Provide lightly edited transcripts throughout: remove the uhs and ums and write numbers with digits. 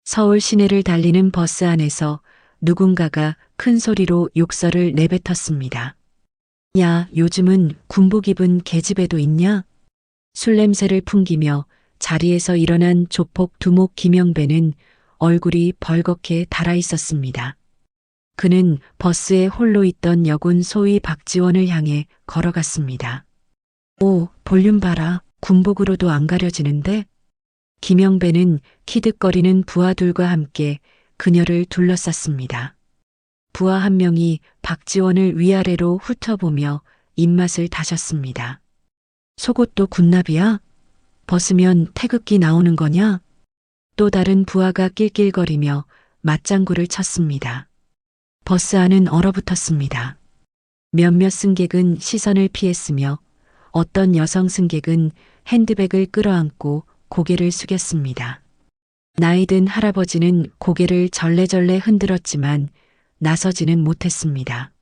서울 시내를 달리는 버스 안에서 누군가가 큰 소리로 욕설을 내뱉었습니다. 야, 요즘은 군복 입은 계집애도 있냐? 술 냄새를 풍기며 자리에서 일어난 조폭 두목 김영배는 얼굴이 벌겋게 달아 있었습니다. 그는 버스에 홀로 있던 여군 소위 박지원을 향해 걸어갔습니다. 오, 볼륨 봐라. 군복으로도 안 가려지는데? 김영배는 키득거리는 부하들과 함께 그녀를 둘러쌌습니다. 부하 한 명이 박지원을 위아래로 훑어보며 입맛을 다셨습니다. 속옷도 군납이야? 벗으면 태극기 나오는 거냐? 또 다른 부하가 낄낄거리며 맞장구를 쳤습니다. 버스 안은 얼어붙었습니다. 몇몇 승객은 시선을 피했으며 어떤 여성 승객은 핸드백을 끌어안고 고개를 숙였습니다. 나이든 할아버지는 고개를 절레절레 흔들었지만 나서지는 못했습니다.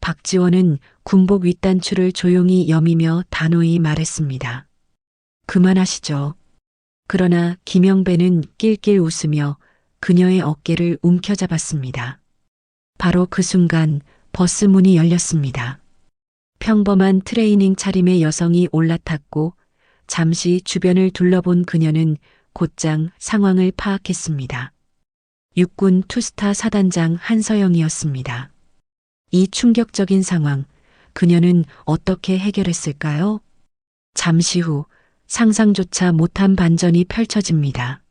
박지원은 군복 윗단추를 조용히 여미며 단호히 말했습니다. 그만하시죠. 그러나 김영배는 낄낄 웃으며 그녀의 어깨를 움켜잡았습니다. 바로 그 순간 버스 문이 열렸습니다. 평범한 트레이닝 차림의 여성이 올라탔고 잠시 주변을 둘러본 그녀는 곧장 상황을 파악했습니다. 육군 투스타 사단장 한서영이었습니다. 이 충격적인 상황, 그녀는 어떻게 해결했을까요? 잠시 후 상상조차 못한 반전이 펼쳐집니다.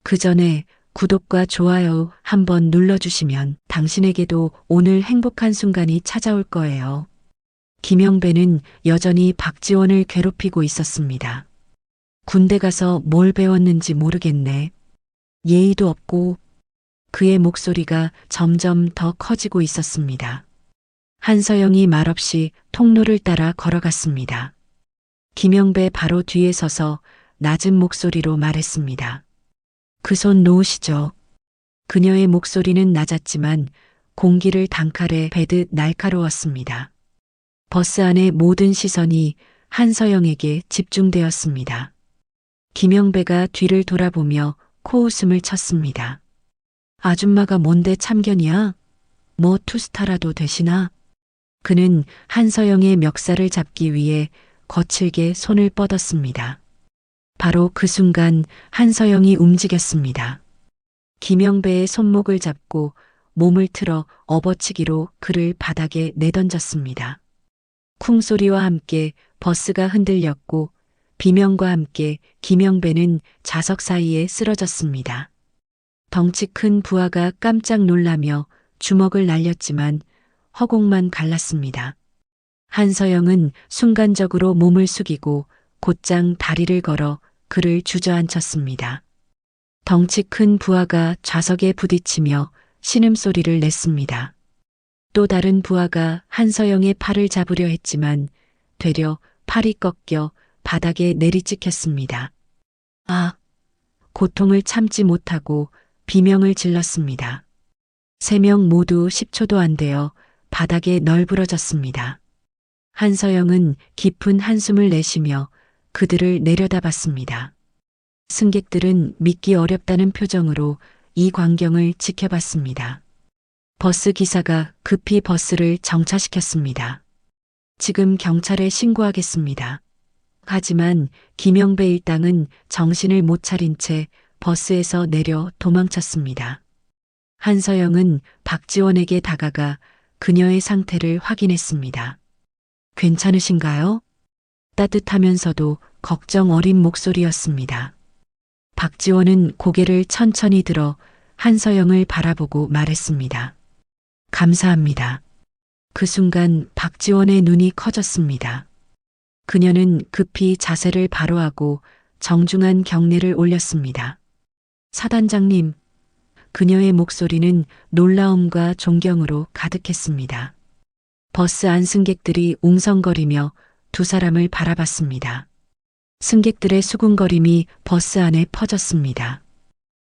그 전에 구독과 좋아요 한번 눌러주시면 당신에게도 오늘 행복한 순간이 찾아올 거예요. 김영배는 여전히 박지원을 괴롭히고 있었습니다. 군대 가서 뭘 배웠는지 모르겠네. 예의도 없고. 그의 목소리가 점점 더 커지고 있었습니다. 한서영이 말없이 통로를 따라 걸어갔습니다. 김영배 바로 뒤에 서서 낮은 목소리로 말했습니다. 그 손 놓으시죠. 그녀의 목소리는 낮았지만 공기를 단칼에 베듯 날카로웠습니다. 버스 안의 모든 시선이 한서영에게 집중되었습니다. 김영배가 뒤를 돌아보며 코웃음을 쳤습니다. 아줌마가 뭔데 참견이야? 뭐 투스타라도 되시나? 그는 한서영의 멱살을 잡기 위해 거칠게 손을 뻗었습니다. 바로 그 순간 한서영이 움직였습니다. 김영배의 손목을 잡고 몸을 틀어 업어치기로 그를 바닥에 내던졌습니다. 쿵소리와 함께 버스가 흔들렸고 비명과 함께 김영배는 좌석 사이에 쓰러졌습니다. 덩치 큰 부하가 깜짝 놀라며 주먹을 날렸지만 허공만 갈랐습니다. 한서영은 순간적으로 몸을 숙이고 곧장 다리를 걸어 그를 주저앉혔습니다. 덩치 큰 부하가 좌석에 부딪히며 신음소리를 냈습니다. 또 다른 부하가 한서영의 팔을 잡으려 했지만 되려 팔이 꺾여 바닥에 내리찍혔습니다. 아! 고통을 참지 못하고 비명을 질렀습니다. 세 명 모두 10초도 안 되어 바닥에 널브러졌습니다. 한서영은 깊은 한숨을 내쉬며 그들을 내려다봤습니다. 승객들은 믿기 어렵다는 표정으로 이 광경을 지켜봤습니다. 버스 기사가 급히 버스를 정차시켰습니다. 지금 경찰에 신고하겠습니다. 하지만 김영배 일당은 정신을 못 차린 채 버스에서 내려 도망쳤습니다. 한서영은 박지원에게 다가가 그녀의 상태를 확인했습니다. 괜찮으신가요? 따뜻하면서도 걱정 어린 목소리였습니다. 박지원은 고개를 천천히 들어 한서영을 바라보고 말했습니다. 감사합니다. 그 순간 박지원의 눈이 커졌습니다. 그녀는 급히 자세를 바로하고 정중한 경례를 올렸습니다. 사단장님, 그녀의 목소리는 놀라움과 존경으로 가득했습니다. 버스 안 승객들이 웅성거리며 두 사람을 바라봤습니다. 승객들의 수군거림이 버스 안에 퍼졌습니다.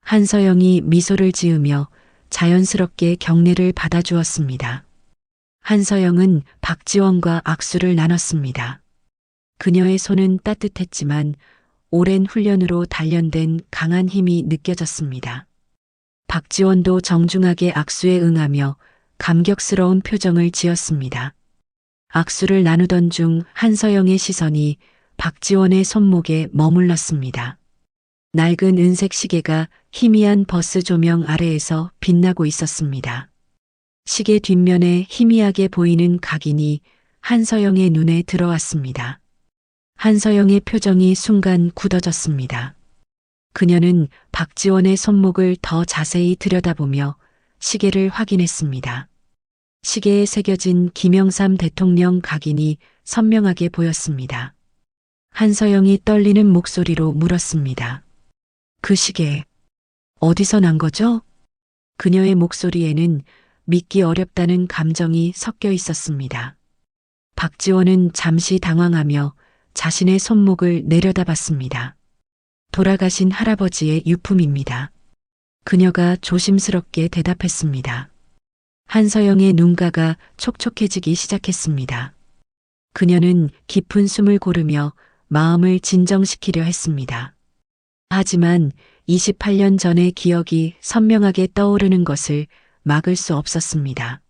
한서영이 미소를 지으며 자연스럽게 경례를 받아주었습니다. 한서영은 박지원과 악수를 나눴습니다. 그녀의 손은 따뜻했지만 오랜 훈련으로 단련된 강한 힘이 느껴졌습니다. 박지원도 정중하게 악수에 응하며 감격스러운 표정을 지었습니다. 악수를 나누던 중 한서영의 시선이 박지원의 손목에 머물렀습니다. 낡은 은색 시계가 희미한 버스 조명 아래에서 빛나고 있었습니다. 시계 뒷면에 희미하게 보이는 각인이 한서영의 눈에 들어왔습니다. 한서영의 표정이 순간 굳어졌습니다. 그녀는 박지원의 손목을 더 자세히 들여다보며 시계를 확인했습니다. 시계에 새겨진 김영삼 대통령 각인이 선명하게 보였습니다. 한서영이 떨리는 목소리로 물었습니다. 그 시계, 어디서 난 거죠? 그녀의 목소리에는 믿기 어렵다는 감정이 섞여 있었습니다. 박지원은 잠시 당황하며 자신의 손목을 내려다봤습니다. 돌아가신 할아버지의 유품입니다. 그녀가 조심스럽게 대답했습니다. 한서영의 눈가가 촉촉해지기 시작했습니다. 그녀는 깊은 숨을 고르며 마음을 진정시키려 했습니다. 하지만 28년 전의 기억이 선명하게 떠오르는 것을 막을 수 없었습니다.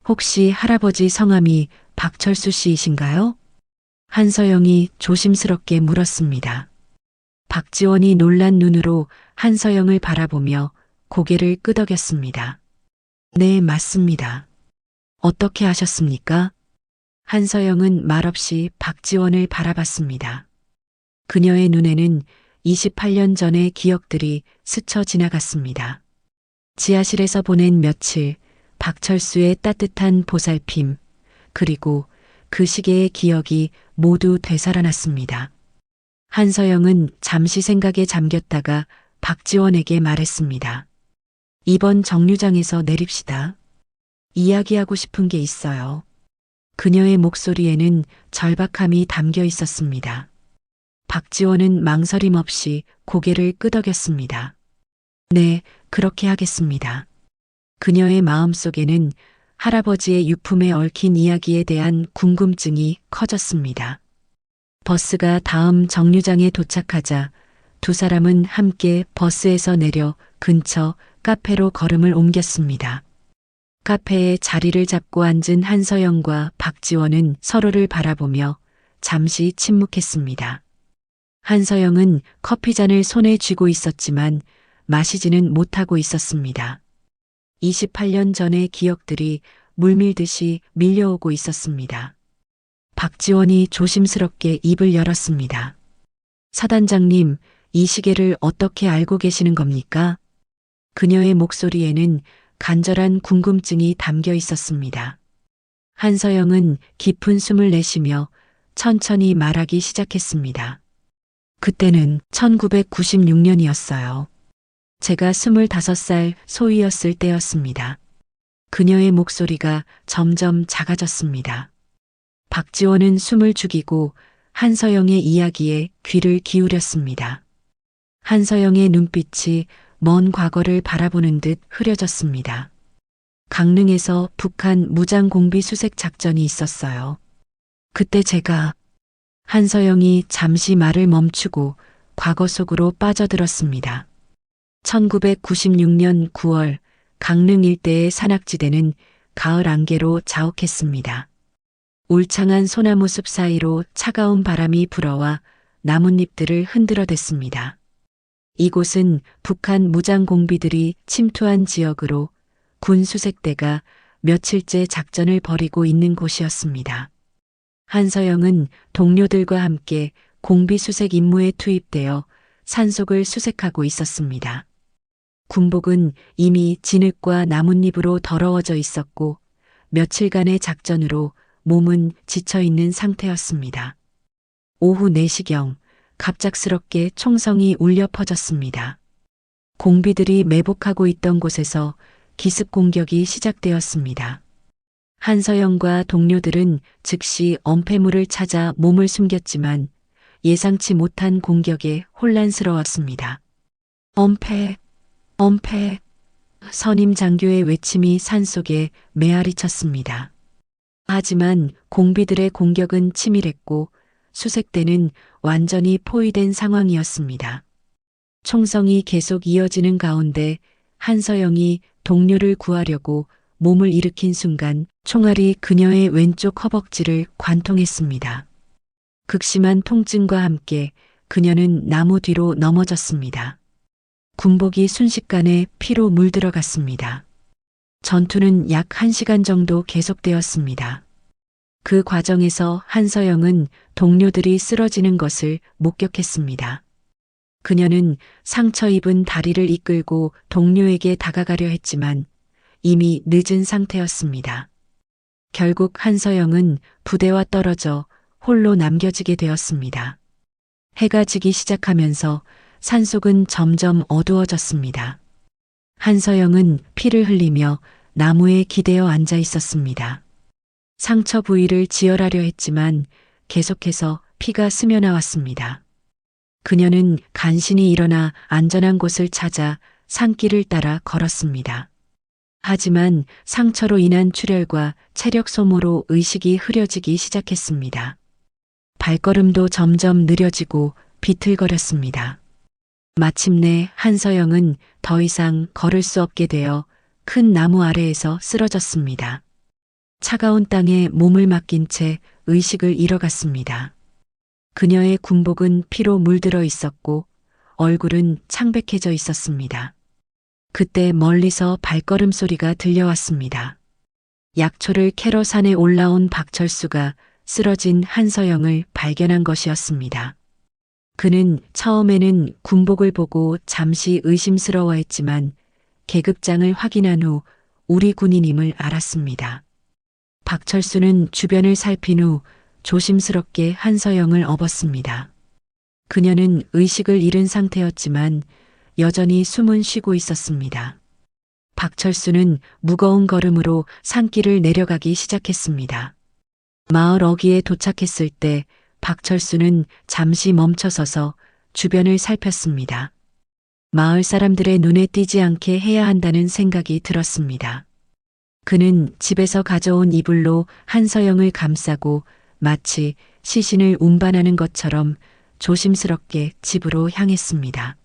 혹시 할아버지 성함이 박철수 씨이신가요? 한서영이 조심스럽게 물었습니다. 박지원이 놀란 눈으로 한서영을 바라보며 고개를 끄덕였습니다. 네, 맞습니다. 어떻게 아셨습니까? 한서영은 말없이 박지원을 바라봤습니다. 그녀의 눈에는 28년 전의 기억들이 스쳐 지나갔습니다. 지하실에서 보낸 며칠, 박철수의 따뜻한 보살핌, 그리고 그 시계의 기억이 모두 되살아났습니다. 한서영은 잠시 생각에 잠겼다가 박지원에게 말했습니다. 이번 정류장에서 내립시다. 이야기하고 싶은 게 있어요. 그녀의 목소리에는 절박함이 담겨 있었습니다. 박지원은 망설임 없이 고개를 끄덕였습니다. 네, 그렇게 하겠습니다. 그녀의 마음속에는 할아버지의 유품에 얽힌 이야기에 대한 궁금증이 커졌습니다. 버스가 다음 정류장에 도착하자 두 사람은 함께 버스에서 내려 근처 카페로 걸음을 옮겼습니다. 카페에 자리를 잡고 앉은 한서영과 박지원은 서로를 바라보며 잠시 침묵했습니다. 한서영은 커피잔을 손에 쥐고 있었지만 마시지는 못하고 있었습니다. 28년 전의 기억들이 물밀듯이 밀려오고 있었습니다. 박지원이 조심스럽게 입을 열었습니다. 사단장님, 이 시계를 어떻게 알고 계시는 겁니까? 그녀의 목소리에는 간절한 궁금증이 담겨 있었습니다. 한서영은 깊은 숨을 내쉬며 천천히 말하기 시작했습니다. 그때는 1996년이었어요. 제가 25살 소위였을 때였습니다. 그녀의 목소리가 점점 작아졌습니다. 박지원은 숨을 죽이고 한서영의 이야기에 귀를 기울였습니다. 한서영의 눈빛이 먼 과거를 바라보는 듯 흐려졌습니다. 강릉에서 북한 무장공비 수색 작전이 있었어요. 그때 제가 한서영이 잠시 말을 멈추고 과거 속으로 빠져들었습니다. 1996년 9월 강릉 일대의 산악지대는 가을 안개로 자욱했습니다. 울창한 소나무 숲 사이로 차가운 바람이 불어와 나뭇잎들을 흔들어댔습니다. 이곳은 북한 무장공비들이 침투한 지역으로 군 수색대가 며칠째 작전을 벌이고 있는 곳이었습니다. 한서영은 동료들과 함께 공비 수색 임무에 투입되어 산속을 수색하고 있었습니다. 군복은 이미 진흙과 나뭇잎으로 더러워져 있었고 며칠간의 작전으로 몸은 지쳐 있는 상태였습니다. 오후 4시경 갑작스럽게 총성이 울려 퍼졌습니다. 공비들이 매복하고 있던 곳에서 기습 공격이 시작되었습니다. 한서영과 동료들은 즉시 엄폐물을 찾아 몸을 숨겼지만 예상치 못한 공격에 혼란스러웠습니다. 엄폐, 엄폐, 선임 장교의 외침이 산속에 메아리 쳤습니다. 하지만 공비들의 공격은 치밀했고 수색대는 완전히 포위된 상황이었습니다. 총성이 계속 이어지는 가운데 한서영이 동료를 구하려고 몸을 일으킨 순간 총알이 그녀의 왼쪽 허벅지를 관통했습니다. 극심한 통증과 함께 그녀는 나무 뒤로 넘어졌습니다. 군복이 순식간에 피로 물들어갔습니다. 전투는 약 1시간 정도 계속되었습니다. 그 과정에서 한서영은 동료들이 쓰러지는 것을 목격했습니다. 그녀는 상처 입은 다리를 이끌고 동료에게 다가가려 했지만 이미 늦은 상태였습니다. 결국 한서영은 부대와 떨어져 홀로 남겨지게 되었습니다. 해가 지기 시작하면서 산속은 점점 어두워졌습니다. 한서영은 피를 흘리며 나무에 기대어 앉아 있었습니다. 상처 부위를 지혈하려 했지만 계속해서 피가 스며나왔습니다. 그녀는 간신히 일어나 안전한 곳을 찾아 산길을 따라 걸었습니다. 하지만 상처로 인한 출혈과 체력 소모로 의식이 흐려지기 시작했습니다. 발걸음도 점점 느려지고 비틀거렸습니다. 마침내 한서영은 더 이상 걸을 수 없게 되어 큰 나무 아래에서 쓰러졌습니다. 차가운 땅에 몸을 맡긴 채 의식을 잃어갔습니다. 그녀의 군복은 피로 물들어 있었고 얼굴은 창백해져 있었습니다. 그때 멀리서 발걸음 소리가 들려왔습니다. 약초를 캐러 산에 올라온 박철수가 쓰러진 한서영을 발견한 것이었습니다. 그는 처음에는 군복을 보고 잠시 의심스러워했지만 계급장을 확인한 후 우리 군인임을 알았습니다. 박철수는 주변을 살핀 후 조심스럽게 한서영을 업었습니다. 그녀는 의식을 잃은 상태였지만 여전히 숨은 쉬고 있었습니다. 박철수는 무거운 걸음으로 산길을 내려가기 시작했습니다. 마을 어귀에 도착했을 때 박철수는 잠시 멈춰서서 주변을 살폈습니다. 마을 사람들의 눈에 띄지 않게 해야 한다는 생각이 들었습니다. 그는 집에서 가져온 이불로 한서영을 감싸고 마치 시신을 운반하는 것처럼 조심스럽게 집으로 향했습니다.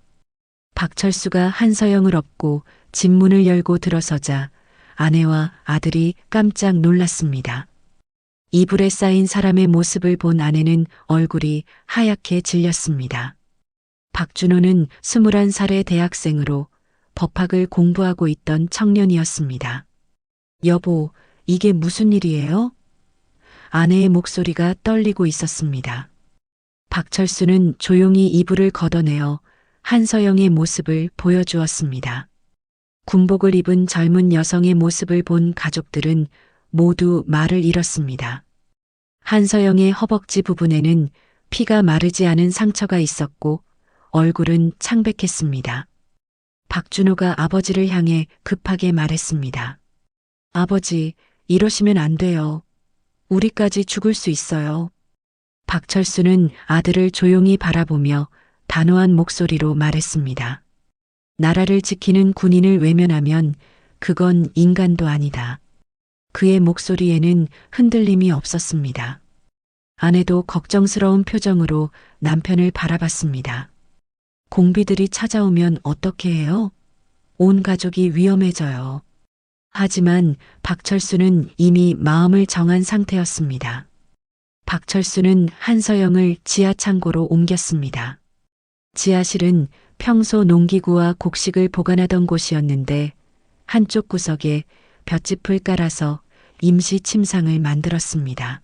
박철수가 한서영을 업고 집 문을 열고 들어서자 아내와 아들이 깜짝 놀랐습니다. 이불에 쌓인 사람의 모습을 본 아내는 얼굴이 하얗게 질렸습니다. 박준호는 21살의 대학생으로 법학을 공부하고 있던 청년이었습니다. 여보, 이게 무슨 일이에요? 아내의 목소리가 떨리고 있었습니다. 박철수는 조용히 이불을 걷어내어 한서영의 모습을 보여주었습니다. 군복을 입은 젊은 여성의 모습을 본 가족들은 모두 말을 잃었습니다. 한서영의 허벅지 부분에는 피가 마르지 않은 상처가 있었고 얼굴은 창백했습니다. 박준호가 아버지를 향해 급하게 말했습니다. 아버지, 이러시면 안 돼요. 우리까지 죽을 수 있어요. 박철수는 아들을 조용히 바라보며 단호한 목소리로 말했습니다. 나라를 지키는 군인을 외면하면 그건 인간도 아니다. 그의 목소리에는 흔들림이 없었습니다. 아내도 걱정스러운 표정으로 남편을 바라봤습니다. 공비들이 찾아오면 어떻게 해요? 온 가족이 위험해져요. 하지만 박철수는 이미 마음을 정한 상태였습니다. 박철수는 한서영을 지하 창고로 옮겼습니다. 지하실은 평소 농기구와 곡식을 보관하던 곳이었는데 한쪽 구석에 볏짚을 깔아서 임시 침상을 만들었습니다.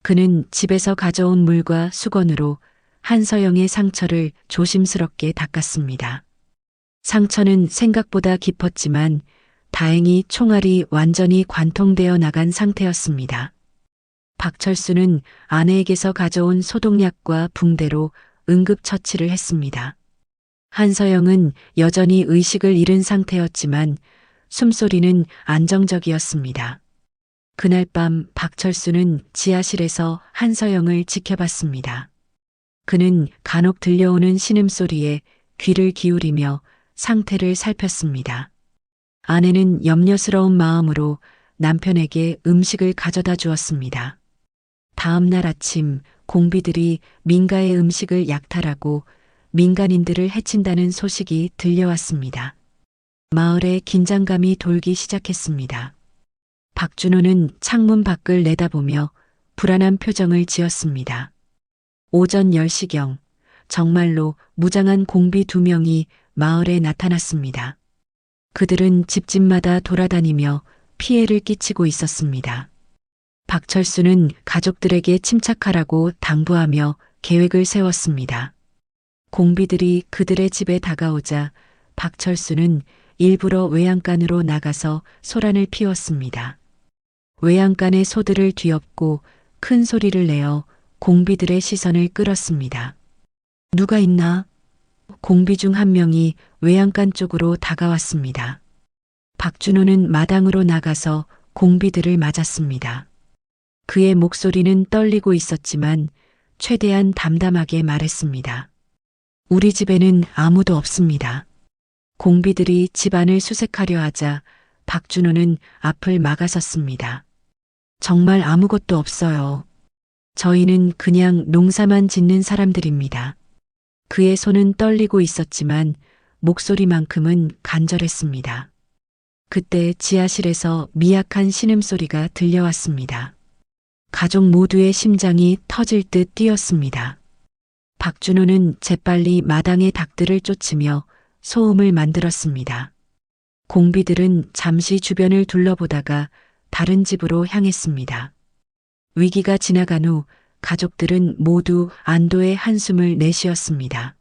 그는 집에서 가져온 물과 수건으로 한서영의 상처를 조심스럽게 닦았습니다. 상처는 생각보다 깊었지만 다행히 총알이 완전히 관통되어 나간 상태였습니다. 박철수는 아내에게서 가져온 소독약과 붕대로 응급처치를 했습니다. 한서영은 여전히 의식을 잃은 상태였지만 숨소리는 안정적이었습니다. 그날 밤 박철수는 지하실에서 한서영을 지켜봤습니다. 그는 간혹 들려오는 신음소리에 귀를 기울이며 상태를 살폈습니다. 아내는 염려스러운 마음으로 남편에게 음식을 가져다 주었습니다. 다음 날 아침 공비들이 민가의 음식을 약탈하고 민간인들을 해친다는 소식이 들려왔습니다. 마을에 긴장감이 돌기 시작했습니다. 박준호는 창문 밖을 내다보며 불안한 표정을 지었습니다. 오전 10시경 정말로 무장한 공비 2명이 마을에 나타났습니다. 그들은 집집마다 돌아다니며 피해를 끼치고 있었습니다. 박철수는 가족들에게 침착하라고 당부하며 계획을 세웠습니다. 공비들이 그들의 집에 다가오자 박철수는 일부러 외양간으로 나가서 소란을 피웠습니다. 외양간의 소들을 뒤엎고 큰 소리를 내어 공비들의 시선을 끌었습니다. 누가 있나? 공비 중 한 명이 외양간 쪽으로 다가왔습니다. 박준호는 마당으로 나가서 공비들을 맞았습니다. 그의 목소리는 떨리고 있었지만 최대한 담담하게 말했습니다. 우리 집에는 아무도 없습니다. 공비들이 집안을 수색하려 하자 박준호는 앞을 막아섰습니다. 정말 아무것도 없어요. 저희는 그냥 농사만 짓는 사람들입니다. 그의 손은 떨리고 있었지만 목소리만큼은 간절했습니다. 그때 지하실에서 미약한 신음소리가 들려왔습니다. 가족 모두의 심장이 터질 듯 뛰었습니다. 박준호는 재빨리 마당의 닭들을 쫓으며 소음을 만들었습니다. 공비들은 잠시 주변을 둘러보다가 다른 집으로 향했습니다. 위기가 지나간 후 가족들은 모두 안도의 한숨을 내쉬었습니다.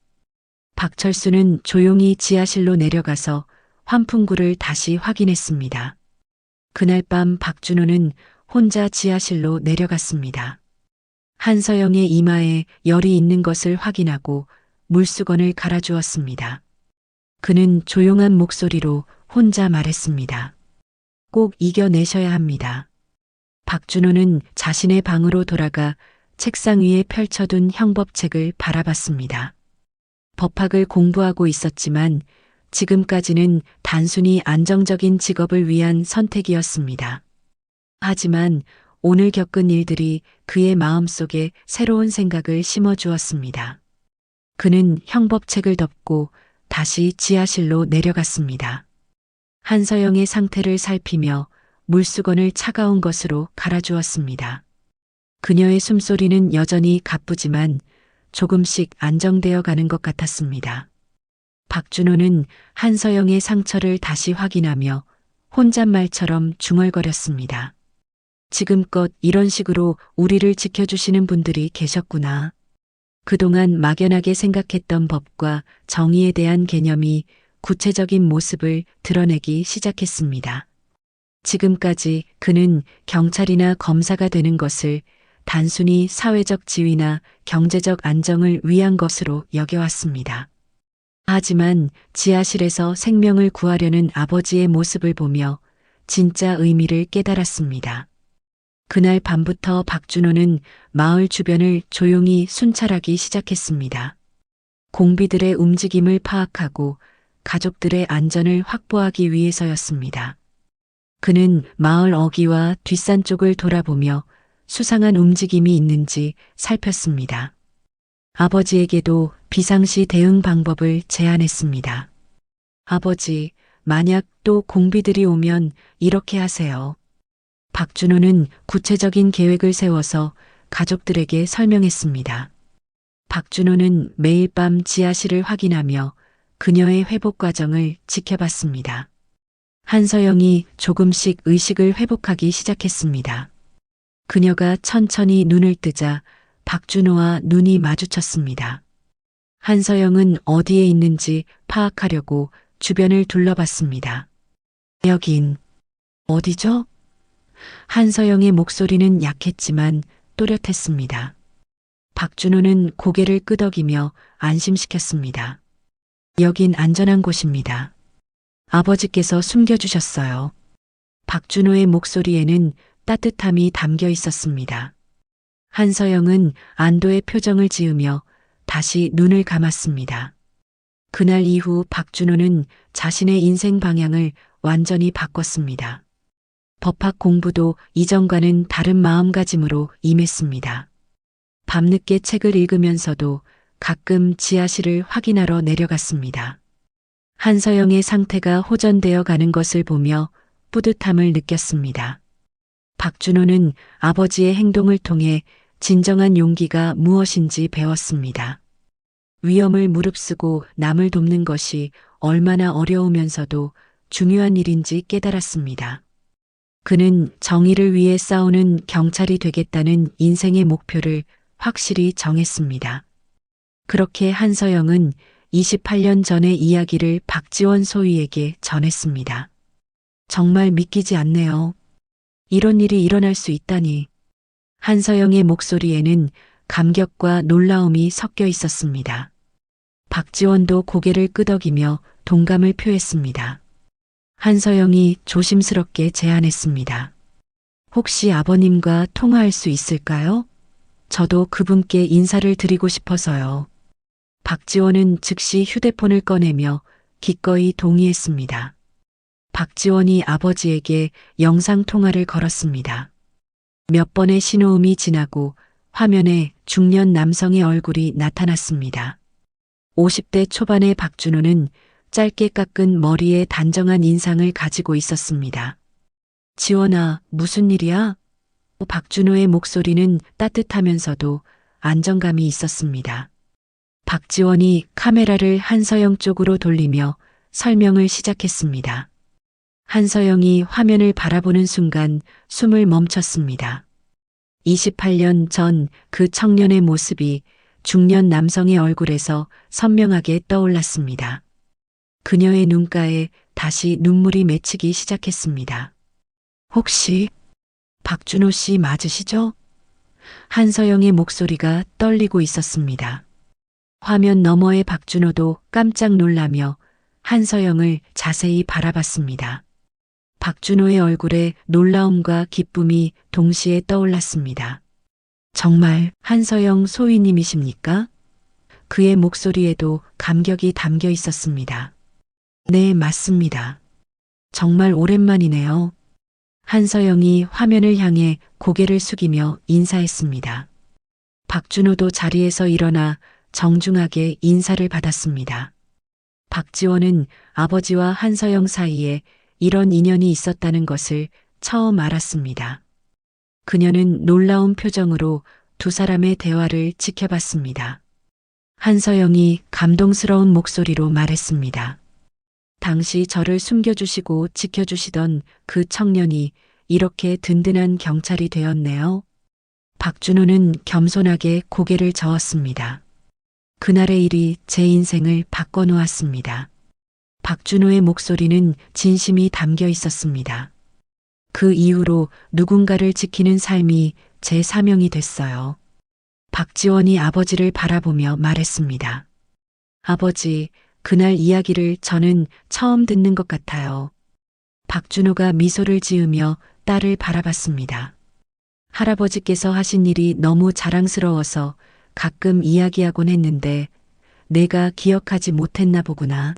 박철수는 조용히 지하실로 내려가서 환풍구를 다시 확인했습니다. 그날 밤 박준호는 혼자 지하실로 내려갔습니다. 한서영의 이마에 열이 있는 것을 확인하고 물수건을 갈아주었습니다. 그는 조용한 목소리로 혼자 말했습니다. 꼭 이겨내셔야 합니다. 박준호는 자신의 방으로 돌아가 책상 위에 펼쳐둔 형법책을 바라봤습니다. 법학을 공부하고 있었지만 지금까지는 단순히 안정적인 직업을 위한 선택이었습니다. 하지만 오늘 겪은 일들이 그의 마음속에 새로운 생각을 심어주었습니다. 그는 형법책을 덮고 다시 지하실로 내려갔습니다. 한서영의 상태를 살피며 물수건을 차가운 것으로 갈아주었습니다. 그녀의 숨소리는 여전히 가쁘지만 조금씩 안정되어 가는 것 같았습니다. 박준호는 한서영의 상처를 다시 확인하며 혼잣말처럼 중얼거렸습니다. 지금껏 이런 식으로 우리를 지켜주시는 분들이 계셨구나. 그동안 막연하게 생각했던 법과 정의에 대한 개념이 구체적인 모습을 드러내기 시작했습니다. 지금까지 그는 경찰이나 검사가 되는 것을 단순히 사회적 지위나 경제적 안정을 위한 것으로 여겨왔습니다. 하지만 지하실에서 생명을 구하려는 아버지의 모습을 보며 진짜 의미를 깨달았습니다. 그날 밤부터 박준호는 마을 주변을 조용히 순찰하기 시작했습니다. 공비들의 움직임을 파악하고 가족들의 안전을 확보하기 위해서였습니다. 그는 마을 어귀와 뒷산 쪽을 돌아보며 수상한 움직임이 있는지 살폈습니다. 아버지에게도 비상시 대응 방법을 제안했습니다. 아버지, 만약 또 공비들이 오면 이렇게 하세요. 박준호는 구체적인 계획을 세워서 가족들에게 설명했습니다. 박준호는 매일 밤 지하실을 확인하며 그녀의 회복 과정을 지켜봤습니다. 한서영이 조금씩 의식을 회복하기 시작했습니다. 그녀가 천천히 눈을 뜨자 박준호와 눈이 마주쳤습니다. 한서영은 어디에 있는지 파악하려고 주변을 둘러봤습니다. 여긴 어디죠? 한서영의 목소리는 약했지만 또렷했습니다. 박준호는 고개를 끄덕이며 안심시켰습니다. 여긴 안전한 곳입니다. 아버지께서 숨겨주셨어요. 박준호의 목소리에는 따뜻함이 담겨 있었습니다. 한서영은 안도의 표정을 지으며 다시 눈을 감았습니다. 그날 이후 박준호는 자신의 인생 방향을 완전히 바꿨습니다. 법학 공부도 이전과는 다른 마음가짐으로 임했습니다. 밤늦게 책을 읽으면서도 가끔 지하실을 확인하러 내려갔습니다. 한서영의 상태가 호전되어 가는 것을 보며 뿌듯함을 느꼈습니다. 박준호는 아버지의 행동을 통해 진정한 용기가 무엇인지 배웠습니다. 위험을 무릅쓰고 남을 돕는 것이 얼마나 어려우면서도 중요한 일인지 깨달았습니다. 그는 정의를 위해 싸우는 경찰이 되겠다는 인생의 목표를 확실히 정했습니다. 그렇게 한서영은 28년 전의 이야기를 박지원 소위에게 전했습니다. 정말 믿기지 않네요. 이런 일이 일어날 수 있다니. 한서영의 목소리에는 감격과 놀라움이 섞여 있었습니다. 박지원도 고개를 끄덕이며 동감을 표했습니다. 한서영이 조심스럽게 제안했습니다. 혹시 아버님과 통화할 수 있을까요? 저도 그분께 인사를 드리고 싶어서요. 박지원은 즉시 휴대폰을 꺼내며 기꺼이 동의했습니다. 박지원이 아버지에게 영상통화를 걸었습니다. 몇 번의 신호음이 지나고 화면에 중년 남성의 얼굴이 나타났습니다. 50대 초반의 박준호는 짧게 깎은 머리에 단정한 인상을 가지고 있었습니다. 지원아, 무슨 일이야? 박준호의 목소리는 따뜻하면서도 안정감이 있었습니다. 박지원이 카메라를 한서영 쪽으로 돌리며 설명을 시작했습니다. 한서영이 화면을 바라보는 순간 숨을 멈췄습니다. 28년 전 그 청년의 모습이 중년 남성의 얼굴에서 선명하게 떠올랐습니다. 그녀의 눈가에 다시 눈물이 맺히기 시작했습니다. 혹시 박준호 씨 맞으시죠? 한서영의 목소리가 떨리고 있었습니다. 화면 너머의 박준호도 깜짝 놀라며 한서영을 자세히 바라봤습니다. 박준호의 얼굴에 놀라움과 기쁨이 동시에 떠올랐습니다. 정말 한서영 소위님이십니까? 그의 목소리에도 감격이 담겨 있었습니다. 네, 맞습니다. 정말 오랜만이네요. 한서영이 화면을 향해 고개를 숙이며 인사했습니다. 박준호도 자리에서 일어나 정중하게 인사를 받았습니다. 박지원은 아버지와 한서영 사이에 이런 인연이 있었다는 것을 처음 알았습니다. 그녀는 놀라운 표정으로 두 사람의 대화를 지켜봤습니다. 한서영이 감동스러운 목소리로 말했습니다. 당시 저를 숨겨주시고 지켜주시던 그 청년이 이렇게 든든한 경찰이 되었네요. 박준호는 겸손하게 고개를 저었습니다. 그날의 일이 제 인생을 바꿔놓았습니다. 박준호의 목소리는 진심이 담겨 있었습니다. 그 이후로 누군가를 지키는 삶이 제 사명이 됐어요. 박지원이 아버지를 바라보며 말했습니다. 아버지, 그날 이야기를 저는 처음 듣는 것 같아요. 박준호가 미소를 지으며 딸을 바라봤습니다. 할아버지께서 하신 일이 너무 자랑스러워서 가끔 이야기하곤 했는데 내가 기억하지 못했나 보구나.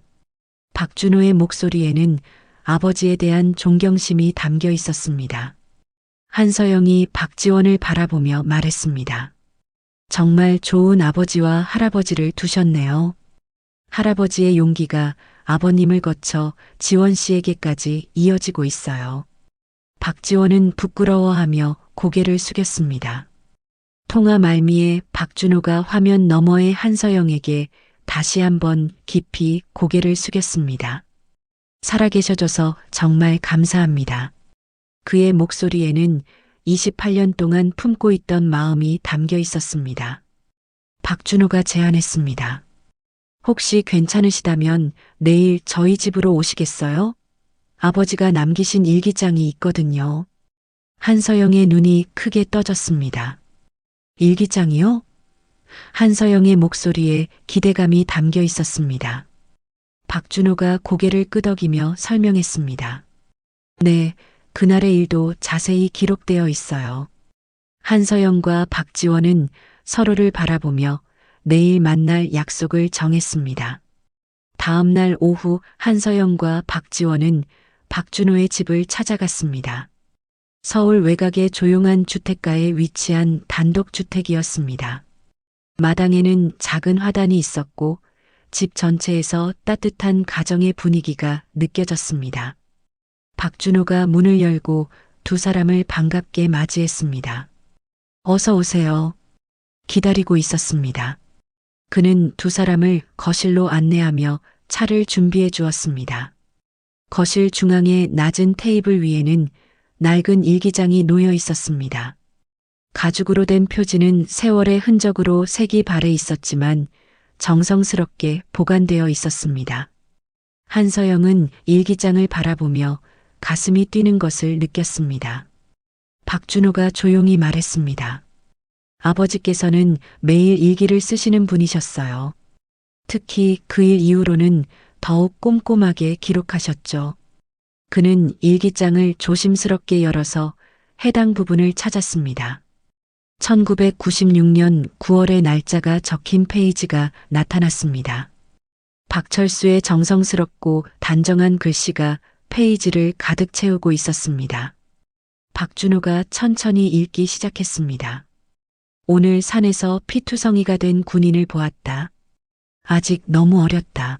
박준호의 목소리에는 아버지에 대한 존경심이 담겨 있었습니다. 한서영이 박지원을 바라보며 말했습니다. 정말 좋은 아버지와 할아버지를 두셨네요. 할아버지의 용기가 아버님을 거쳐 지원 씨에게까지 이어지고 있어요. 박지원은 부끄러워하며 고개를 숙였습니다. 통화 말미에 박준호가 화면 너머의 한서영에게 다시 한번 깊이 고개를 숙였습니다. 살아계셔줘서 정말 감사합니다. 그의 목소리에는 28년 동안 품고 있던 마음이 담겨 있었습니다. 박준호가 제안했습니다. 혹시 괜찮으시다면 내일 저희 집으로 오시겠어요? 아버지가 남기신 일기장이 있거든요. 한서영의 눈이 크게 떠졌습니다. 일기장이요? 한서영의 목소리에 기대감이 담겨 있었습니다. 박준호가 고개를 끄덕이며 설명했습니다. 네, 그날의 일도 자세히 기록되어 있어요. 한서영과 박지원은 서로를 바라보며 내일 만날 약속을 정했습니다. 다음 날 오후 한서영과 박지원은 박준호의 집을 찾아갔습니다. 서울 외곽의 조용한 주택가에 위치한 단독주택이었습니다. 마당에는 작은 화단이 있었고 집 전체에서 따뜻한 가정의 분위기가 느껴졌습니다. 박준호가 문을 열고 두 사람을 반갑게 맞이했습니다. 어서 오세요. 기다리고 있었습니다. 그는 두 사람을 거실로 안내하며 차를 준비해 주었습니다. 거실 중앙의 낮은 테이블 위에는 낡은 일기장이 놓여 있었습니다. 가죽으로 된 표지는 세월의 흔적으로 색이 바래 있었지만 정성스럽게 보관되어 있었습니다. 한서영은 일기장을 바라보며 가슴이 뛰는 것을 느꼈습니다. 박준호가 조용히 말했습니다. 아버지께서는 매일 일기를 쓰시는 분이셨어요. 특히 그 일 이후로는 더욱 꼼꼼하게 기록하셨죠. 그는 일기장을 조심스럽게 열어서 해당 부분을 찾았습니다. 1996년 9월의 날짜가 적힌 페이지가 나타났습니다. 박철수의 정성스럽고 단정한 글씨가 페이지를 가득 채우고 있었습니다. 박준호가 천천히 읽기 시작했습니다. 오늘 산에서 피투성이가 된 군인을 보았다. 아직 너무 어렸다.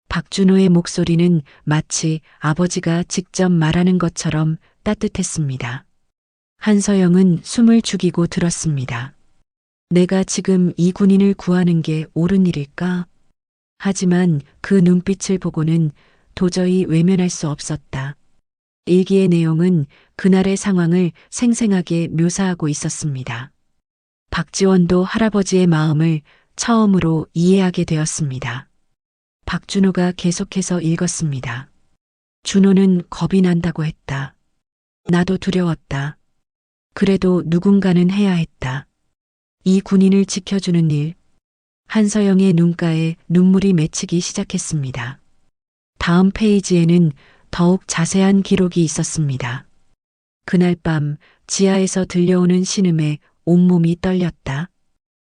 박준호의 목소리는 마치 아버지가 직접 말하는 것처럼 따뜻했습니다. 한서영은 숨을 죽이고 들었습니다. 내가 지금 이 군인을 구하는 게 옳은 일일까? 하지만 그 눈빛을 보고는 도저히 외면할 수 없었다. 일기의 내용은 그날의 상황을 생생하게 묘사하고 있었습니다. 박지원도 할아버지의 마음을 처음으로 이해하게 되었습니다. 박준호가 계속해서 읽었습니다. 준호는 겁이 난다고 했다. 나도 두려웠다. 그래도 누군가는 해야 했다. 이 군인을 지켜주는 일. 한서영의 눈가에 눈물이 맺히기 시작했습니다. 다음 페이지에는 더욱 자세한 기록이 있었습니다. 그날 밤 지하에서 들려오는 신음에 온몸이 떨렸다.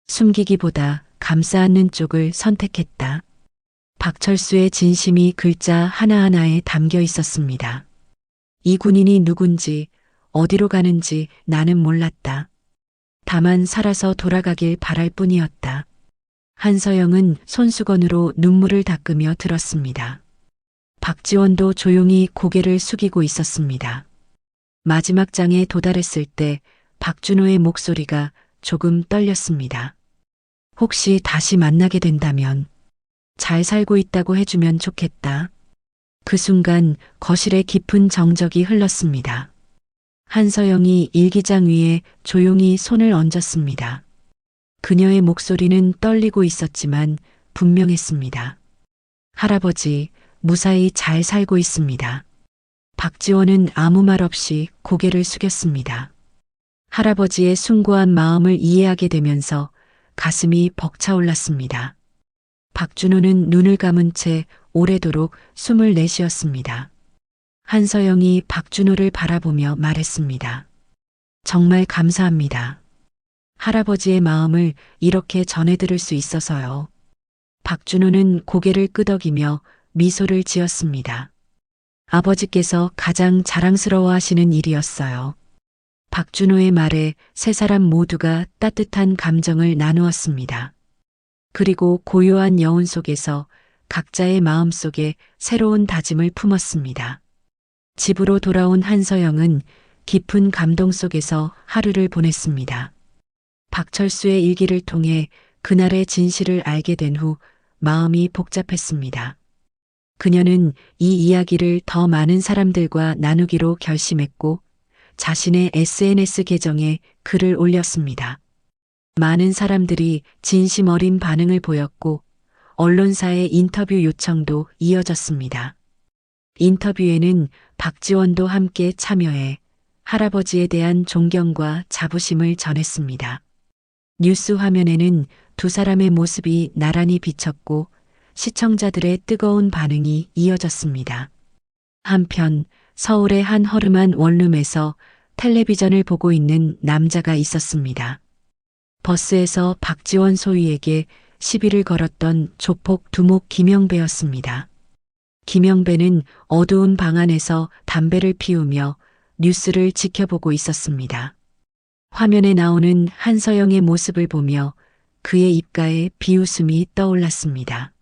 숨기기보다 감싸 안는 쪽을 선택했다. 박철수의 진심이 글자 하나하나에 담겨 있었습니다. 이 군인이 누군지 어디로 가는지 나는 몰랐다. 다만 살아서 돌아가길 바랄 뿐이었다. 한서영은 손수건으로 눈물을 닦으며 들었습니다. 박지원도 조용히 고개를 숙이고 있었습니다. 마지막 장에 도달했을 때 박준호의 목소리가 조금 떨렸습니다. 혹시 다시 만나게 된다면 잘 살고 있다고 해주면 좋겠다. 그 순간 거실에 깊은 정적이 흘렀습니다. 한서영이 일기장 위에 조용히 손을 얹었습니다. 그녀의 목소리는 떨리고 있었지만 분명했습니다. 할아버지, 무사히 잘 살고 있습니다. 박지원은 아무 말 없이 고개를 숙였습니다. 할아버지의 숭고한 마음을 이해하게 되면서 가슴이 벅차올랐습니다. 박준호는 눈을 감은 채 오래도록 숨을 내쉬었습니다. 한서영이 박준호를 바라보며 말했습니다. 정말 감사합니다. 할아버지의 마음을 이렇게 전해들을 수 있어서요. 박준호는 고개를 끄덕이며 미소를 지었습니다. 아버지께서 가장 자랑스러워하시는 일이었어요. 박준호의 말에 세 사람 모두가 따뜻한 감정을 나누었습니다. 그리고 고요한 여운 속에서 각자의 마음 속에 새로운 다짐을 품었습니다. 집으로 돌아온 한서영은 깊은 감동 속에서 하루를 보냈습니다. 박철수의 일기를 통해 그날의 진실을 알게 된 후 마음이 복잡했습니다. 그녀는 이 이야기를 더 많은 사람들과 나누기로 결심했고 자신의 SNS 계정에 글을 올렸습니다. 많은 사람들이 진심 어린 반응을 보였고 언론사의 인터뷰 요청도 이어졌습니다. 인터뷰에는 박지원도 함께 참여해 할아버지에 대한 존경과 자부심을 전했습니다. 뉴스 화면에는 두 사람의 모습이 나란히 비쳤고 시청자들의 뜨거운 반응이 이어졌습니다. 한편 서울의 한 허름한 원룸에서 텔레비전을 보고 있는 남자가 있었습니다. 버스에서 박지원 소위에게 시비를 걸었던 조폭 두목 김영배였습니다. 김영배는 어두운 방 안에서 담배를 피우며 뉴스를 지켜보고 있었습니다. 화면에 나오는 한서영의 모습을 보며 그의 입가에 비웃음이 떠올랐습니다.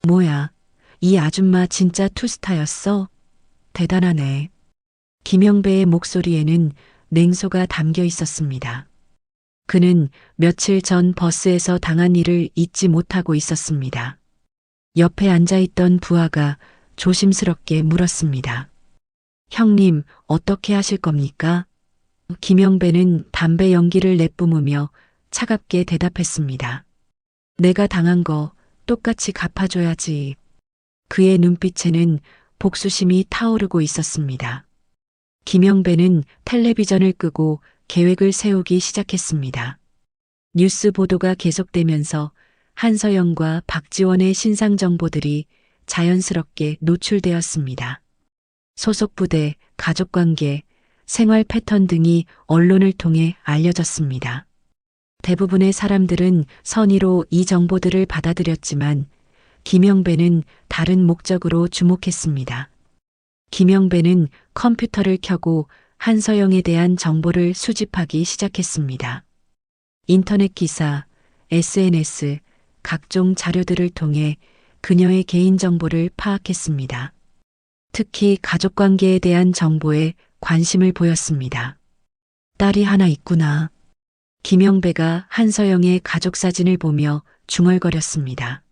뭐야, 이 아줌마 진짜 투스타였어? 대단하네. 김영배의 목소리에는 냉소가 담겨 있었습니다. 그는 며칠 전 버스에서 당한 일을 잊지 못하고 있었습니다. 옆에 앉아있던 부하가 조심스럽게 물었습니다. 형님, 어떻게 하실 겁니까? 김영배는 담배 연기를 내뿜으며 차갑게 대답했습니다. 내가 당한 거 똑같이 갚아줘야지. 그의 눈빛에는 복수심이 타오르고 있었습니다. 김영배는 텔레비전을 끄고 계획을 세우기 시작했습니다. 뉴스 보도가 계속되면서 한서영과 박지원의 신상 정보들이 자연스럽게 노출되었습니다. 소속 부대, 가족관계, 생활 패턴 등이 언론을 통해 알려졌습니다. 대부분의 사람들은 선의로 이 정보들을 받아들였지만 김영배는 다른 목적으로 주목했습니다. 김영배는 컴퓨터를 켜고 한서영에 대한 정보를 수집하기 시작했습니다. 인터넷 기사, SNS, 각종 자료들을 통해 그녀의 개인정보를 파악했습니다. 특히 가족관계에 대한 정보에 관심을 보였습니다. 딸이 하나 있구나. 김영배가 한서영의 가족 사진을 보며 중얼거렸습니다.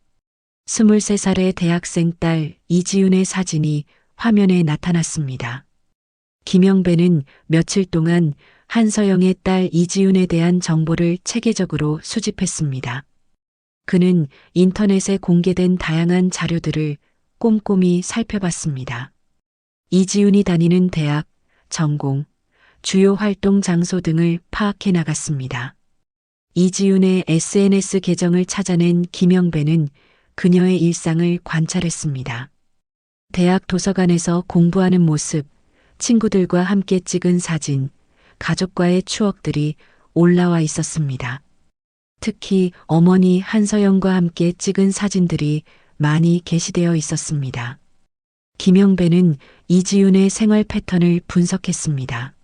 23살의 대학생 딸 이지윤의 사진이 화면에 나타났습니다. 김영배는 며칠 동안 한서영의 딸 이지윤에 대한 정보를 체계적으로 수집했습니다. 그는 인터넷에 공개된 다양한 자료들을 꼼꼼히 살펴봤습니다. 이지윤이 다니는 대학, 전공, 주요 활동 장소 등을 파악해 나갔습니다. 이지윤의 SNS 계정을 찾아낸 김영배는 그녀의 일상을 관찰했습니다. 대학 도서관에서 공부하는 모습, 친구들과 함께 찍은 사진, 가족과의 추억들이 올라와 있었습니다. 특히 어머니 한서영과 함께 찍은 사진들이 많이 게시되어 있었습니다. 김영배는 이지윤의 생활 패턴을 분석했습니다.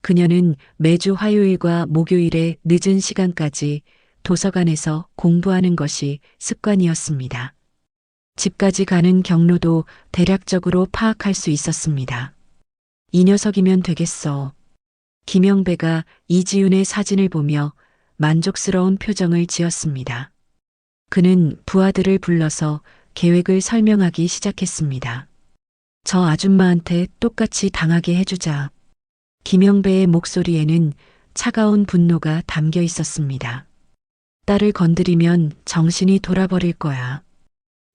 그녀는 매주 화요일과 목요일에 늦은 시간까지 도서관에서 공부하는 것이 습관이었습니다. 집까지 가는 경로도 대략적으로 파악할 수 있었습니다. 이 녀석이면 되겠어. 김영배가 이지윤의 사진을 보며 만족스러운 표정을 지었습니다. 그는 부하들을 불러서 계획을 설명하기 시작했습니다. 저 아줌마한테 똑같이 당하게 해주자. 김영배의 목소리에는 차가운 분노가 담겨 있었습니다. 딸을 건드리면 정신이 돌아버릴 거야.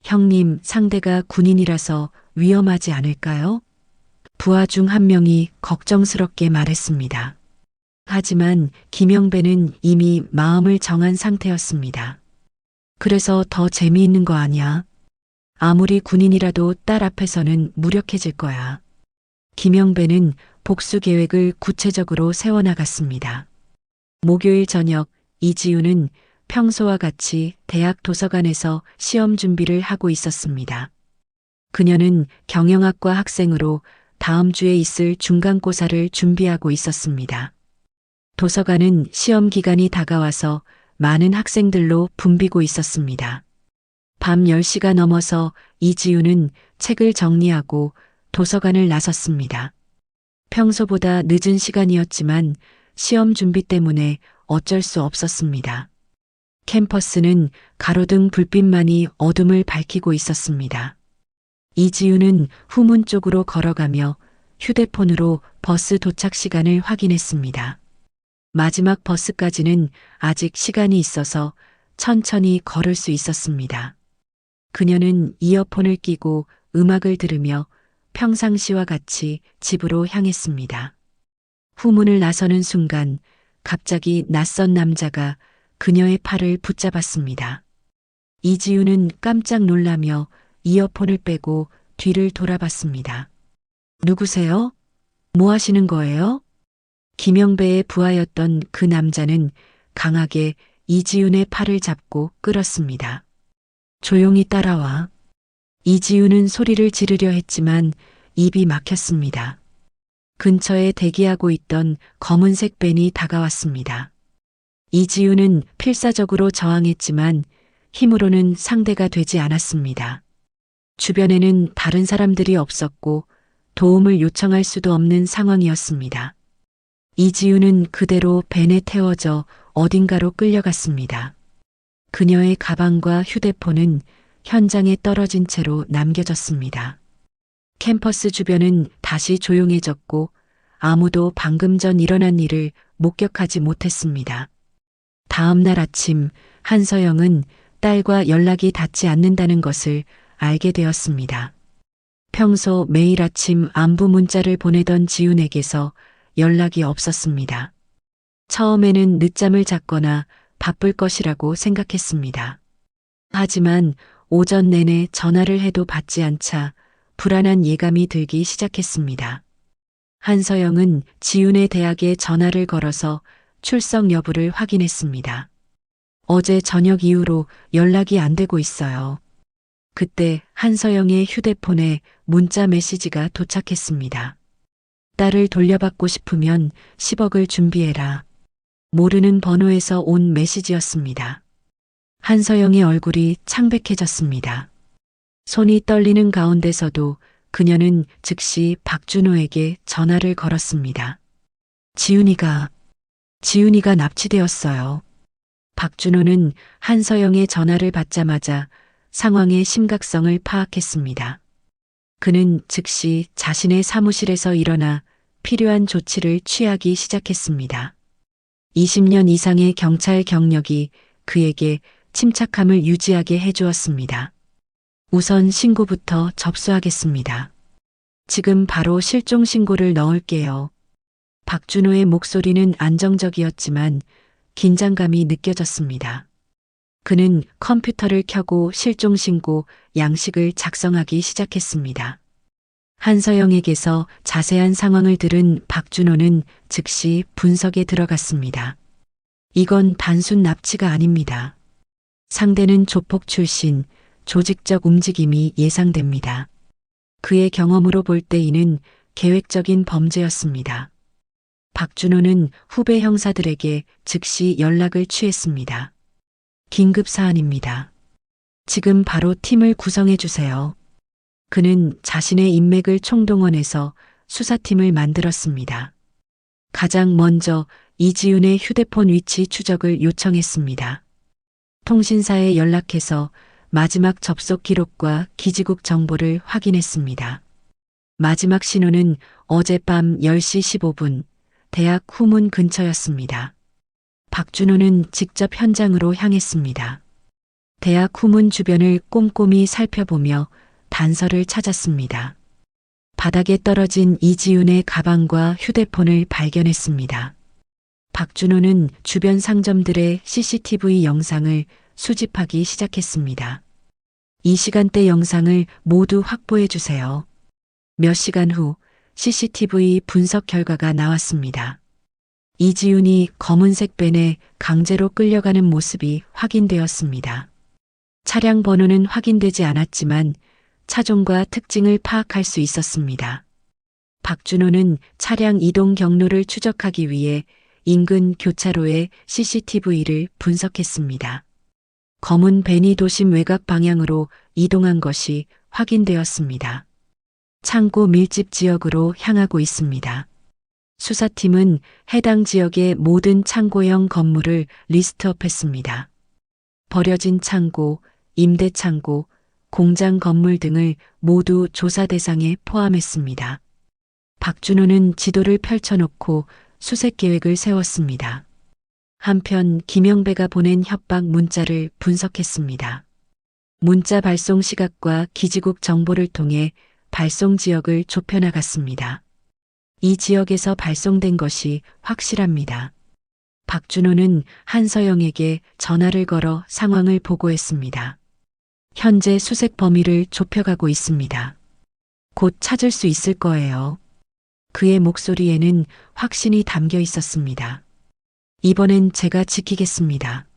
형님, 상대가 군인이라서 위험하지 않을까요? 부하 중 한 명이 걱정스럽게 말했습니다. 하지만 김영배는 이미 마음을 정한 상태였습니다. 그래서 더 재미있는 거 아니야? 아무리 군인이라도 딸 앞에서는 무력해질 거야. 김영배는 복수 계획을 구체적으로 세워나갔습니다. 목요일 저녁 이지윤은 평소와 같이 대학 도서관에서 시험 준비를 하고 있었습니다. 그녀는 경영학과 학생으로 다음 주에 있을 중간고사를 준비하고 있었습니다. 도서관은 시험 기간이 다가와서 많은 학생들로 붐비고 있었습니다. 밤 10시가 넘어서 이지윤은 책을 정리하고 도서관을 나섰습니다. 평소보다 늦은 시간이었지만 시험 준비 때문에 어쩔 수 없었습니다. 캠퍼스는 가로등 불빛만이 어둠을 밝히고 있었습니다. 이지윤은 후문 쪽으로 걸어가며 휴대폰으로 버스 도착 시간을 확인했습니다. 마지막 버스까지는 아직 시간이 있어서 천천히 걸을 수 있었습니다. 그녀는 이어폰을 끼고 음악을 들으며 평상시와 같이 집으로 향했습니다. 후문을 나서는 순간 갑자기 낯선 남자가 그녀의 팔을 붙잡았습니다. 이지윤은 깜짝 놀라며 이어폰을 빼고 뒤를 돌아봤습니다. 누구세요? 뭐 하시는 거예요? 김영배의 부하였던 그 남자는 강하게 이지윤의 팔을 잡고 끌었습니다. 조용히 따라와. 이지윤은 소리를 지르려 했지만 입이 막혔습니다. 근처에 대기하고 있던 검은색 밴이 다가왔습니다. 이지윤은 필사적으로 저항했지만 힘으로는 상대가 되지 않았습니다. 주변에는 다른 사람들이 없었고 도움을 요청할 수도 없는 상황이었습니다. 이지우는 그대로 벤에 태워져 어딘가로 끌려갔습니다. 그녀의 가방과 휴대폰은 현장에 떨어진 채로 남겨졌습니다. 캠퍼스 주변은 다시 조용해졌고 아무도 방금 전 일어난 일을 목격하지 못했습니다. 다음 날 아침 한서영은 딸과 연락이 닿지 않는다는 것을 알게 되었습니다. 평소 매일 아침 안부 문자를 보내던 지훈에게서 연락이 없었습니다. 처음에는 늦잠을 잤거나 바쁠 것이라고 생각했습니다. 하지만 오전 내내 전화를 해도 받지 않자 불안한 예감이 들기 시작했습니다. 한서영은 지훈의 대학에 전화를 걸어서 출석 여부를 확인했습니다. 어제 저녁 이후로 연락이 안 되고 있어요. 그때 한서영의 휴대폰에 문자 메시지가 도착했습니다. 딸을 돌려받고 싶으면 10억을 준비해라. 모르는 번호에서 온 메시지였습니다. 한서영의 얼굴이 창백해졌습니다. 손이 떨리는 가운데서도 그녀는 즉시 박준호에게 전화를 걸었습니다. 지훈이가 납치되었어요. 박준호는 한서영의 전화를 받자마자 상황의 심각성을 파악했습니다. 그는 즉시 자신의 사무실에서 일어나 필요한 조치를 취하기 시작했습니다. 20년 이상의 경찰 경력이 그에게 침착함을 유지하게 해주었습니다. 우선 신고부터 접수하겠습니다. 지금 바로 실종 신고를 넣을게요. 박준호의 목소리는 안정적이었지만 긴장감이 느껴졌습니다. 그는 컴퓨터를 켜고 실종 신고 양식을 작성하기 시작했습니다. 한서영에게서 자세한 상황을 들은 박준호는 즉시 분석에 들어갔습니다. 이건 단순 납치가 아닙니다. 상대는 조폭 출신, 조직적 움직임이 예상됩니다. 그의 경험으로 볼 때 이는 계획적인 범죄였습니다. 박준호는 후배 형사들에게 즉시 연락을 취했습니다. 긴급 사안입니다. 지금 바로 팀을 구성해 주세요. 그는 자신의 인맥을 총동원해서 수사팀을 만들었습니다. 가장 먼저 이지훈의 휴대폰 위치 추적을 요청했습니다. 통신사에 연락해서 마지막 접속 기록과 기지국 정보를 확인했습니다. 마지막 신호는 어젯밤 10시 15분 대학 후문 근처였습니다. 박준호는 직접 현장으로 향했습니다. 대학 후문 주변을 꼼꼼히 살펴보며 단서를 찾았습니다. 바닥에 떨어진 이지훈의 가방과 휴대폰을 발견했습니다. 박준호는 주변 상점들의 CCTV 영상을 수집하기 시작했습니다. 이 시간대 영상을 모두 확보해 주세요. 몇 시간 후 CCTV 분석 결과가 나왔습니다. 이지훈이 검은색 벤에 강제로 끌려가는 모습이 확인되었습니다. 차량 번호는 확인되지 않았지만 차종과 특징을 파악할 수 있었습니다. 박준호는 차량 이동 경로를 추적하기 위해 인근 교차로의 CCTV를 분석했습니다. 검은 벤이 도심 외곽 방향으로 이동한 것이 확인되었습니다. 창고 밀집 지역으로 향하고 있습니다. 수사팀은 해당 지역의 모든 창고형 건물을 리스트업했습니다. 버려진 창고, 임대 창고, 공장 건물 등을 모두 조사 대상에 포함했습니다. 박준호는 지도를 펼쳐놓고 수색 계획을 세웠습니다. 한편 김영배가 보낸 협박 문자를 분석했습니다. 문자 발송 시각과 기지국 정보를 통해 발송 지역을 좁혀나갔습니다. 이 지역에서 발송된 것이 확실합니다. 박준호는 한서영에게 전화를 걸어 상황을 보고했습니다. 현재 수색 범위를 좁혀가고 있습니다. 곧 찾을 수 있을 거예요. 그의 목소리에는 확신이 담겨 있었습니다. 이번엔 제가 지키겠습니다.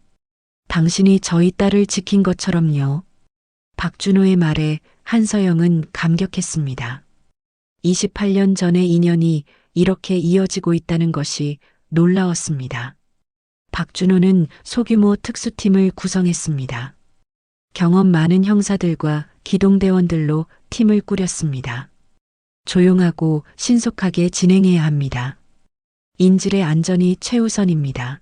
당신이 저희 딸을 지킨 것처럼요. 박준호의 말에 한서영은 감격했습니다. 28년 전의 인연이 이렇게 이어지고 있다는 것이 놀라웠습니다. 박준호는 소규모 특수팀을 구성했습니다. 경험 많은 형사들과 기동대원들로 팀을 꾸렸습니다. 조용하고 신속하게 진행해야 합니다. 인질의 안전이 최우선입니다.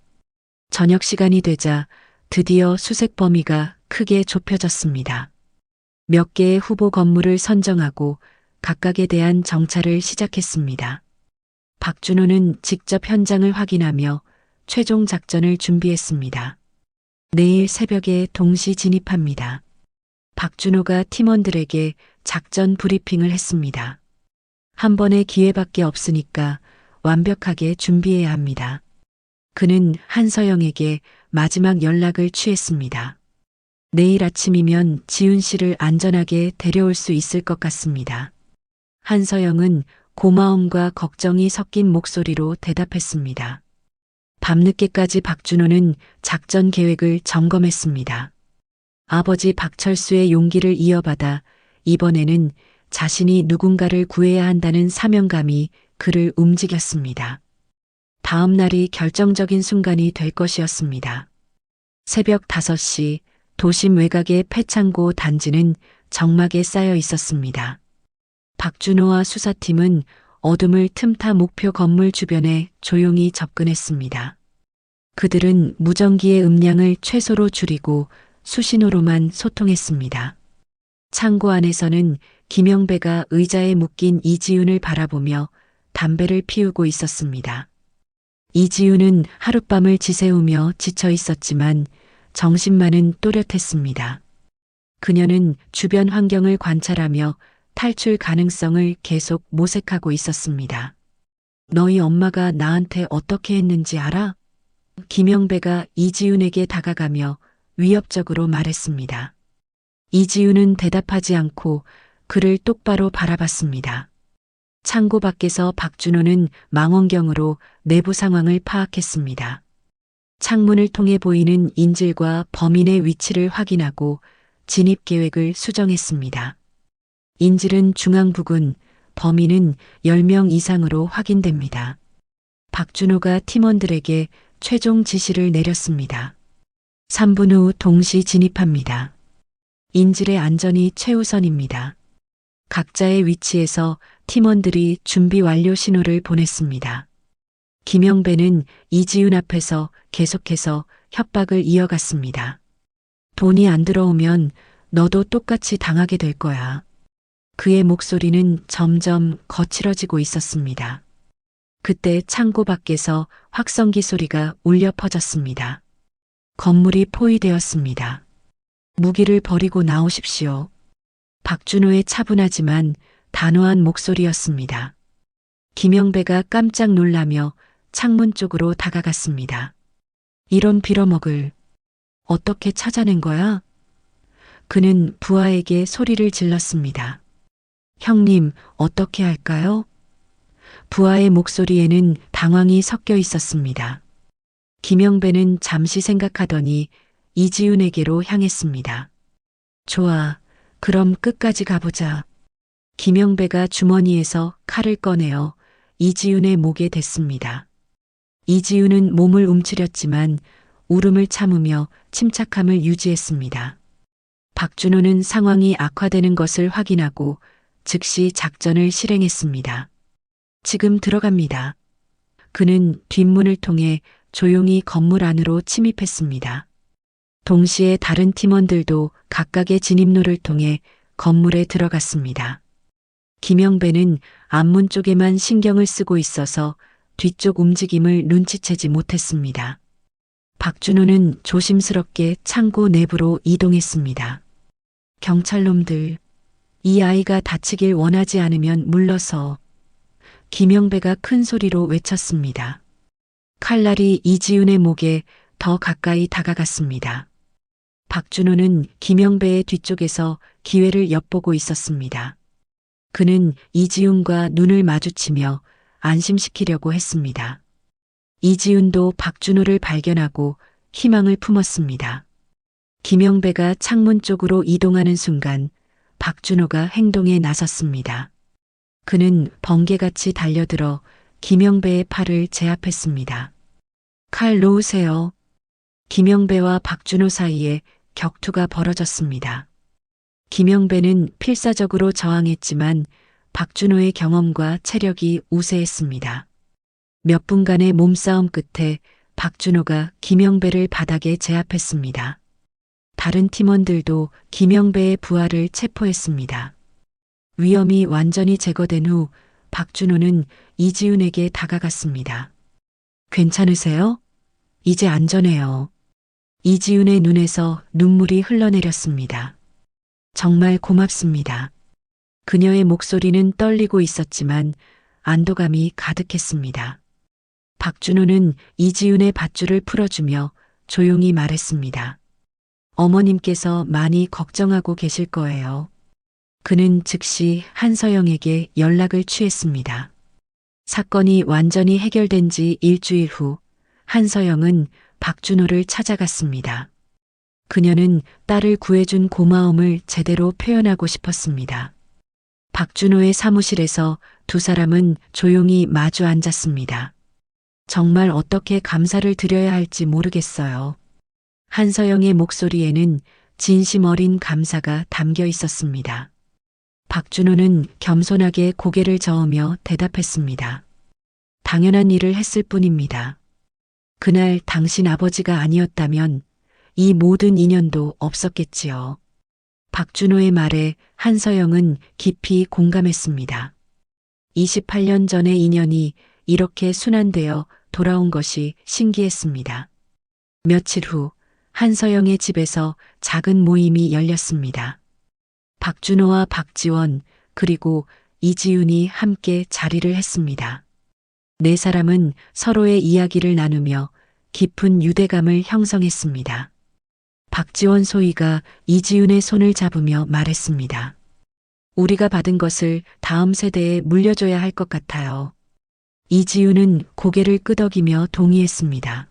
저녁 시간이 되자 드디어 수색 범위가 크게 좁혀졌습니다. 몇 개의 후보 건물을 선정하고 각각에 대한 정찰을 시작했습니다. 박준호는 직접 현장을 확인하며 최종 작전을 준비했습니다. 내일 새벽에 동시 진입합니다. 박준호가 팀원들에게 작전 브리핑을 했습니다. 한 번의 기회밖에 없으니까 완벽하게 준비해야 합니다. 그는 한서영에게 마지막 연락을 취했습니다. 내일 아침이면 지훈 씨를 안전하게 데려올 수 있을 것 같습니다. 한서영은 고마움과 걱정이 섞인 목소리로 대답했습니다. 밤늦게까지 박준호는 작전 계획을 점검했습니다. 아버지 박철수의 용기를 이어받아 이번에는 자신이 누군가를 구해야 한다는 사명감이 그를 움직였습니다. 다음 날이 결정적인 순간이 될 것이었습니다. 새벽 5시 도심 외곽의 폐창고 단지는 적막에 쌓여 있었습니다. 박준호와 수사팀은 어둠을 틈타 목표 건물 주변에 조용히 접근했습니다. 그들은 무전기의 음량을 최소로 줄이고 수신호로만 소통했습니다. 창고 안에서는 김영배가 의자에 묶인 이지훈을 바라보며 담배를 피우고 있었습니다. 이지훈은 하룻밤을 지새우며 지쳐 있었지만 정신만은 또렷했습니다. 그녀는 주변 환경을 관찰하며 탈출 가능성을 계속 모색하고 있었습니다. 너희 엄마가 나한테 어떻게 했는지 알아? 김영배가 이지훈에게 다가가며 위협적으로 말했습니다. 이지훈은 대답하지 않고 그를 똑바로 바라봤습니다. 창고 밖에서 박준호는 망원경으로 내부 상황을 파악했습니다. 창문을 통해 보이는 인질과 범인의 위치를 확인하고 진입 계획을 수정했습니다. 인질은 중앙 부근, 범인은 10명 이상으로 확인됩니다. 박준호가 팀원들에게 최종 지시를 내렸습니다. 3분 후 동시 진입합니다. 인질의 안전이 최우선입니다. 각자의 위치에서 팀원들이 준비 완료 신호를 보냈습니다. 김영배는 이지훈 앞에서 계속해서 협박을 이어갔습니다. 돈이 안 들어오면 너도 똑같이 당하게 될 거야. 그의 목소리는 점점 거칠어지고 있었습니다. 그때 창고 밖에서 확성기 소리가 울려 퍼졌습니다. 건물이 포위되었습니다. 무기를 버리고 나오십시오. 박준호의 차분하지만 단호한 목소리였습니다. 김영배가 깜짝 놀라며 창문 쪽으로 다가갔습니다. 이런 빌어먹을 어떻게 찾아낸 거야? 그는 부하에게 소리를 질렀습니다. 형님, 어떻게 할까요? 부하의 목소리에는 당황이 섞여 있었습니다. 김영배는 잠시 생각하더니 이지훈에게로 향했습니다. 좋아, 그럼 끝까지 가보자. 김영배가 주머니에서 칼을 꺼내어 이지훈의 목에 댔습니다. 이지훈은 몸을 움츠렸지만 울음을 참으며 침착함을 유지했습니다. 박준호는 상황이 악화되는 것을 확인하고 즉시 작전을 실행했습니다. 지금 들어갑니다. 그는 뒷문을 통해 조용히 건물 안으로 침입했습니다. 동시에 다른 팀원들도 각각의 진입로를 통해 건물에 들어갔습니다. 김영배는 앞문 쪽에만 신경을 쓰고 있어서 뒤쪽 움직임을 눈치채지 못했습니다. 박준호는 조심스럽게 창고 내부로 이동했습니다. 경찰놈들, 이 아이가 다치길 원하지 않으면 물러서. 김영배가 큰 소리로 외쳤습니다. 칼날이 이지훈의 목에 더 가까이 다가갔습니다. 박준호는 김영배의 뒤쪽에서 기회를 엿보고 있었습니다. 그는 이지훈과 눈을 마주치며 안심시키려고 했습니다. 이지훈도 박준호를 발견하고 희망을 품었습니다. 김영배가 창문 쪽으로 이동하는 순간 박준호가 행동에 나섰습니다. 그는 번개같이 달려들어 김영배의 팔을 제압했습니다. 칼 놓으세요. 김영배와 박준호 사이에 격투가 벌어졌습니다. 김영배는 필사적으로 저항했지만 박준호의 경험과 체력이 우세했습니다. 몇 분간의 몸싸움 끝에 박준호가 김영배를 바닥에 제압했습니다. 다른 팀원들도 김영배의 부하를 체포했습니다. 위험이 완전히 제거된 후 박준호는 이지훈에게 다가갔습니다. 괜찮으세요? 이제 안전해요. 이지훈의 눈에서 눈물이 흘러내렸습니다. 정말 고맙습니다. 그녀의 목소리는 떨리고 있었지만 안도감이 가득했습니다. 박준호는 이지훈의 밧줄을 풀어주며 조용히 말했습니다. 어머님께서 많이 걱정하고 계실 거예요. 그는 즉시 한서영에게 연락을 취했습니다. 사건이 완전히 해결된 지 일주일 후 한서영은 박준호를 찾아갔습니다. 그녀는 딸을 구해준 고마움을 제대로 표현하고 싶었습니다. 박준호의 사무실에서 두 사람은 조용히 마주 앉았습니다. 정말 어떻게 감사를 드려야 할지 모르겠어요. 한서영의 목소리에는 진심 어린 감사가 담겨 있었습니다. 박준호는 겸손하게 고개를 저으며 대답했습니다. 당연한 일을 했을 뿐입니다. 그날 당신 아버지가 아니었다면 이 모든 인연도 없었겠지요. 박준호의 말에 한서영은 깊이 공감했습니다. 28년 전의 인연이 이렇게 순환되어 돌아온 것이 신기했습니다. 며칠 후 한서영의 집에서 작은 모임이 열렸습니다. 박준호와 박지원 그리고 이지훈이 함께 자리를 했습니다. 네 사람은 서로의 이야기를 나누며 깊은 유대감을 형성했습니다. 박지원 소희가 이지훈의 손을 잡으며 말했습니다. 우리가 받은 것을 다음 세대에 물려줘야 할 것 같아요. 이지훈은 고개를 끄덕이며 동의했습니다.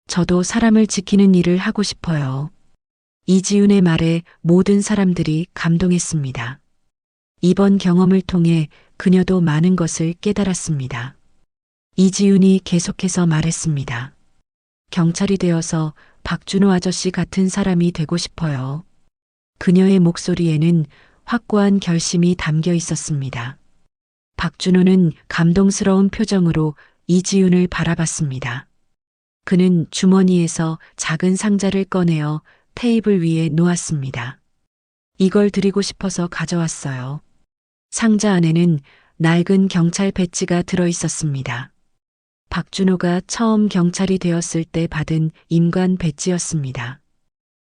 저도 사람을 지키는 일을 하고 싶어요. 이지훈의 말에 모든 사람들이 감동했습니다. 이번 경험을 통해 그녀도 많은 것을 깨달았습니다. 이지훈이 계속해서 말했습니다. 경찰이 되어서 박준호 아저씨 같은 사람이 되고 싶어요. 그녀의 목소리에는 확고한 결심이 담겨 있었습니다. 박준호는 감동스러운 표정으로 이지훈을 바라봤습니다. 그는 주머니에서 작은 상자를 꺼내어 테이블 위에 놓았습니다. 이걸 드리고 싶어서 가져왔어요. 상자 안에는 낡은 경찰 배지가 들어 있었습니다. 박준호가 처음 경찰이 되었을 때 받은 임관 배지였습니다.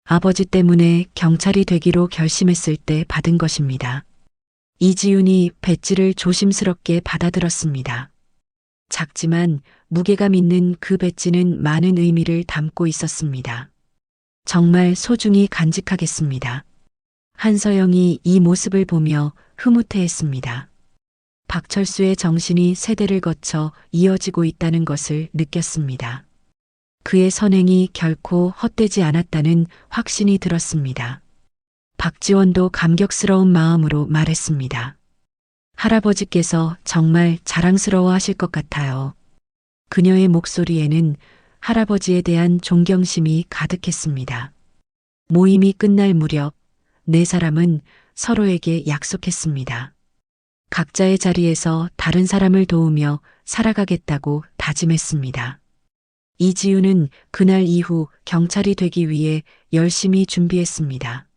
아버지 때문에 경찰이 되기로 결심했을 때 받은 것입니다. 이지훈이 배지를 조심스럽게 받아들었습니다. 작지만 무게감 있는 그 배지는 많은 의미를 담고 있었습니다. 정말 소중히 간직하겠습니다. 한서영이 이 모습을 보며 흐뭇해했습니다. 박철수의 정신이 세대를 거쳐 이어지고 있다는 것을 느꼈습니다. 그의 선행이 결코 헛되지 않았다는 확신이 들었습니다. 박지원도 감격스러운 마음으로 말했습니다. 할아버지께서 정말 자랑스러워 하실 것 같아요. 그녀의 목소리에는 할아버지에 대한 존경심이 가득했습니다. 모임이 끝날 무렵 네 사람은 서로에게 약속했습니다. 각자의 자리에서 다른 사람을 도우며 살아가겠다고 다짐했습니다. 이지훈은 그날 이후 경찰이 되기 위해 열심히 준비했습니다.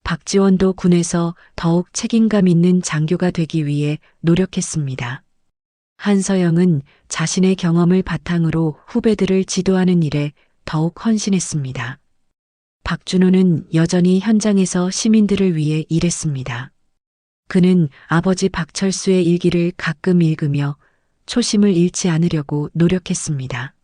박지원도 군에서 더욱 책임감 있는 장교가 되기 위해 노력했습니다. 한서영은 자신의 경험을 바탕으로 후배들을 지도하는 일에 더욱 헌신했습니다. 박준호는 여전히 현장에서 시민들을 위해 일했습니다. 그는 아버지 박철수의 일기를 가끔 읽으며 초심을 잃지 않으려고 노력했습니다.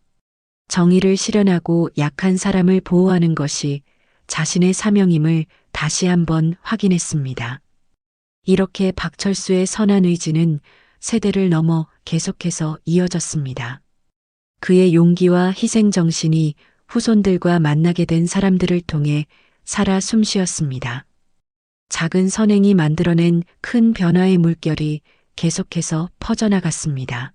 정의를 실현하고 약한 사람을 보호하는 것이 자신의 사명임을 다시 한번 확인했습니다. 이렇게 박철수의 선한 의지는 세대를 넘어 계속해서 이어졌습니다. 그의 용기와 희생 정신이 후손들과 만나게 된 사람들을 통해 살아 숨쉬었습니다. 작은 선행이 만들어낸 큰 변화의 물결이 계속해서 퍼져나갔습니다.